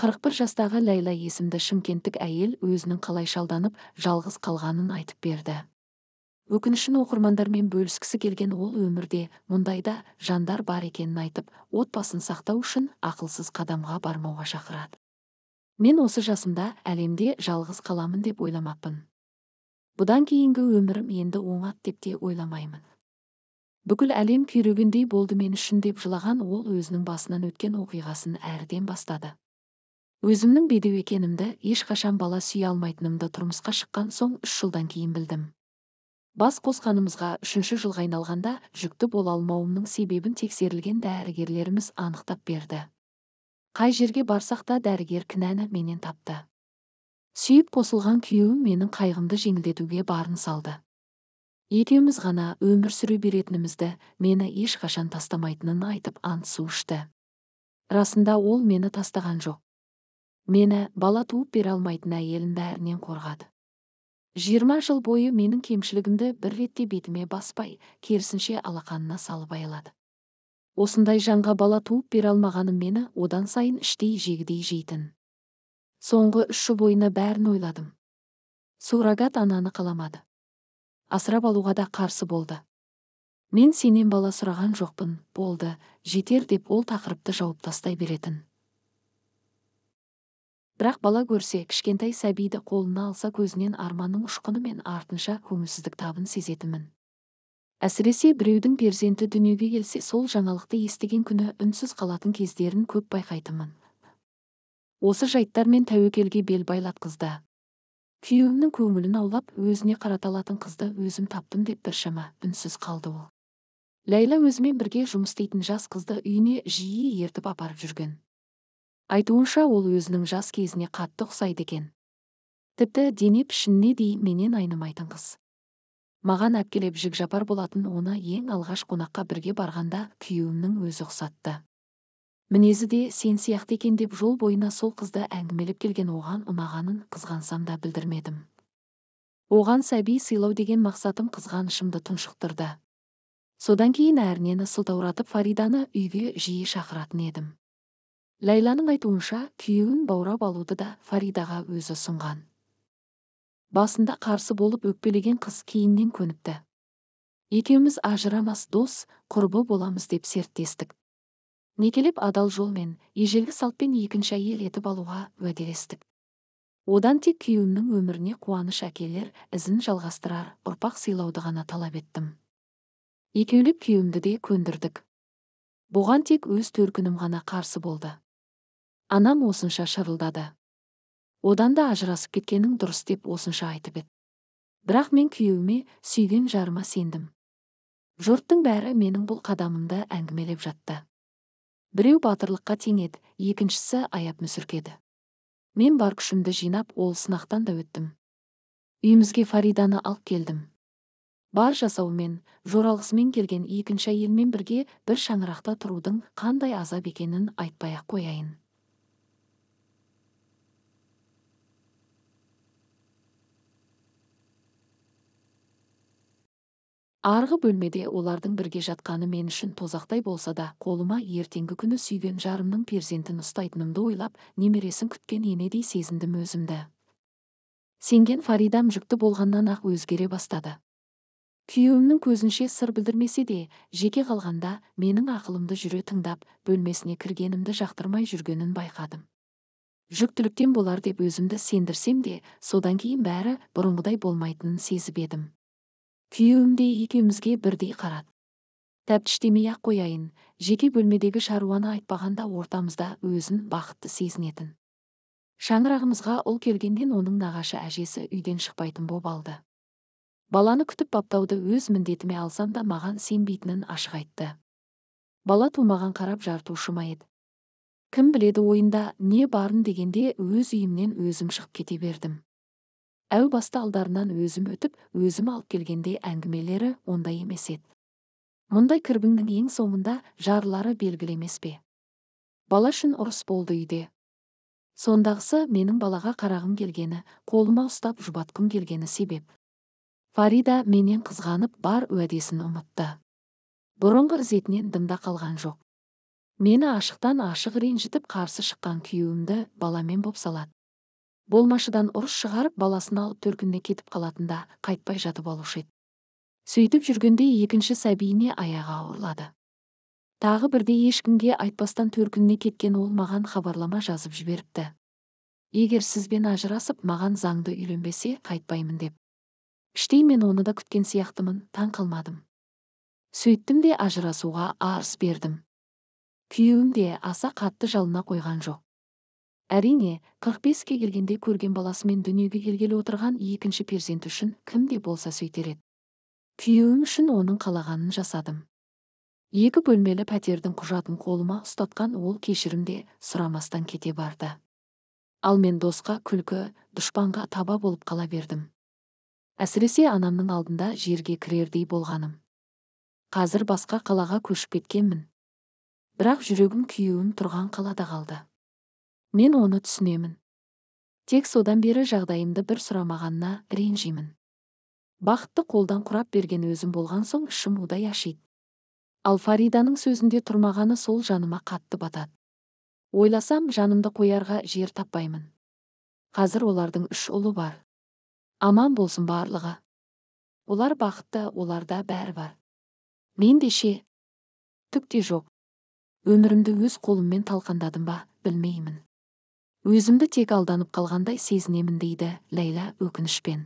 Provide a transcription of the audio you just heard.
41 жастағы Ләйла есімді шымкенттік әйел өзінің қалай шалданып, жалғыз қалғанын айтып берді. Өкінішін оқырмандармен бөліскісі келген ол өмірде мұндайда жандар бар екенін айтып, отбасын сақтау үшін ақылсыз қадамға бармауға шақырады. Мен осы жасымда әлемде жалғыз қаламын деп ойламаппын. Бұдан кейінгі өмірім енді оңады деп те ойламаймын. Бүкіл әлем күйрегендей болды мен үшін деп жылаған ол өзінің басынан өткен оқиғасын әріден бастады. Өзімнің бедеу екенімді, ешқашан бала сүйе алмайтынымды тұрмысқа шыққан соң 3 жылдан кейін білдім. Бас қосқанымызға 3-ші жылға айналғанда жүкті бола алмауымның себебін тексерілген дәрігерлеріміз анықтап берді. Қай жерге барсақ та дәрігер кінәні менен тапты. Сүйіп қосылған күйеуім менің қайғымды жеңілдетуге барын салды. Екеуміз ғана өмір сүре беретінімізді, мені ешқашан тастамайтынын айтып ант су ішті. Расында ол мені тастаған жоқ. Мені бала туып бере алмайтын әйелін бәрінен қорғады. 20 жыл бойы менің кемшілігімді бір ретте бетіме баспай, керісінше алақанына салып аялады. Осындай жанға бала туып бере алмағаным мені одан сайын іштей жегідей жейтін. Соңғы 3 жыл бойына бәрін ойладым. Суррогат ананы қаламады. Асырап алуға да қарсы болды. Мен сенен бала сұраған жоқпын, болды, жетер деп ол тақырыпты жауып тастай беретін. Бірақ бала көрсе, кішкентай сәбиді қолына алса көзінен арманның ұшқыны мен артынша көңілсіздік табын сезетімін. Әсіресе біреудің перзенті дүниеге келсе, сол жаңалықты естіген күні үнсіз қалатын кездерін көп байқайтынмын. Осы жайттармен тәуекелге бел байлатқызды. Күйеуімнің көңілін аулап, өзіне қарата алатын қызды өзім таптым деп біршама үнсіз қалды ол. Ләйла өзімен бірге жұмыс істейтін жас қызды үйіне жиі ертіп апарып жүрген. Айтуынша ол өзінің жас кезіне қатты ұқсайды екен. Тіпті дене пішініне дейін менен айнымайтын қыз. Маған әпкелеп жік-жапар болатын оны ең алғаш қонаққа бірге барғанда күйеуімнің өзі ұқсатты. Мінезі де сен сияқты екен деп жол бойына сол қызды әңгімелеп келген оған ұнағанын қызғансам да білдірмедім. Оған сәби сыйлау деген мақсатым қызғанышымды тұншықтырды. Содан кейін әрінені сылтауратып Фариданы үйге жиі шақыратын едім. Ләйланың айтуынша, күйеуін баурап алуды да Фаридаға өзі ұсынған. Басында қарсы болып өкпелеген қыз кейіннен көніпті. Екеуміз ажырамас дос, құрбы боламыз деп серттестік. Некелеп адал жолмен, ежелгі салтпен екінші әйел етіп алуға уәделестік. Одан тек күйеуімнің өміріне қуаныш әкелер, ізін жалғастырар, ұрпақ сыйлауды ғана талап еттім. Екеулеп күйеуімді де көндірдік. Бұған тек өз төркінім ғана қарсы болды. Анам осынша шырылдады. Одан да ажырасып кеткенің дұрыс деп осынша айтып еді. Бірақ мен күйеуіме, сүйген жарыма сендім. Жұрттың бәрі менің бұл қадамымды әңгімелеп жатты. Біреу батырлыққа теңеді, екіншісі аяп мүсіркеді. Мен бар күшімді жинап, ол сынақтан да өттім. Үйімізге Фариданы алып келдім. Бар жасауымен, жоралғысымен келген екінші әйелмен бірге бір шаңырақта тұрудың қандай азап екенін айтпай-ақ қояйын. Арғы бөлмеде олардың бірге жатқаны мен үшін тозақтай болса да, қолыма ертеңгі күні сүйген жарымның перзентін ұстайтынымды ойлап, немересін күткен енедей сезіндім өзімді. Сенген Фаридам жүкті болғаннан ақ өзгере бастады. Күйеуімнің көзінше сыр білдірмесе де, жеке қалғанда менің ақылымды жүре тыңдап, бөлмесіне кіргенімді жақтырмай жүргенін байқадым. Жүктіліктен болар деп өзімді сендірсем де, содан кейін бәрі бұрынғыдай болмайтынын сезіп едім. Күйеуім де екеумізге бірдей қарады. Тәптіштемей-ақ қояйын, жеке бөлмедегі шаруаны айтпағанда ортамызда өзін бақытты сезінетін. Шаңырағымызға ұл келгеннен оның нағашы әжесі үйден шықпайтын боп алды. Баланы күтіп баптауды өз міндетіме алсам да маған сенбейтінін ашық айтты. Бала тумаған қарап жартушы ма еді. Кім біледі ойында не барын дегенде өз үйімнен өзім шығып кете бердім. Әу баста алдарынан өзім өтіп, өзім алып келгенде әңгімелері ондай емес еді. Мұндай кірбіңнің ең соңында жарлары белгілемес пе? Бала үшін ұрыс болды үйде. Сондағысы менің балаға қарағым келгені, қолыма ұстап жұбатқым келгені себеп. Фарида менен қызғанып бар уәдесін ұмытты. Бұрынғы ізетінен дымда қалған жоқ. Мені ашықтан ашық ренжітіп қарсы шыққан күйеуімді баламен боп салады. Болмашыдан ұрыс шығарып, баласын алып төркініне кетіп қалатында қайтпай жатып алушы еді. Сөйтіп жүргенде екінші сәбиіне аяғы ауырлады. Тағы бірде ешкімге айтпастан төркініне кеткен ол маған хабарлама жазып жіберіпті. Егер сізбен ажырасып, маған заңды үйленбесе, қайтпаймын деп. Іштей мен оны да күткен сияқтымын, таң қалмадым. Сөйттім де ажырасуға арыз бердім. Күйеуім де аса қатты жалына қойған жоқ. Әрине, 45-ке келгенде көрген баласымен дүниеге келгелі отырған екінші перзент үшін кім де болса сөйтер еді. Күйеуім үшін оның қалағанын жасадым. 2 бөлмелі пәтердің құжатын қолыма ұстатқан ол кешірімде сұрамастан кете барды. Ал мен досқа күлкі, дұшпанға таба болып қала бердім. Әсіресе анамның алдында жерге кірердей болғаным. Қазір басқа қалаға көшіп кеткенмін. Бірақ жүрегім күйеуім тұрған қалада қалды. Мен оны түсінемін. Тек содан бері жағдайымды бір сұрамағанына ренжимін. Бақытты қолдан құрап берген өзім болған соң ішім удай ашиды. Ал Фариданың сөзінде тұрмағаны сол жаныма қатты батады. Ойласам, жанымды қоярға жер таппаймын. Қазір олардың 3 ұлы бар. Аман болсын барлығы. Олар бақытты, оларда бәрі бар. Мен де ше, түк те жоқ. Өмірімді өз қолыммен талқандадым ба, білмеймін. Өзімді тек алданып қалғандай сезінемін, дейді Ләйла өкінішпен.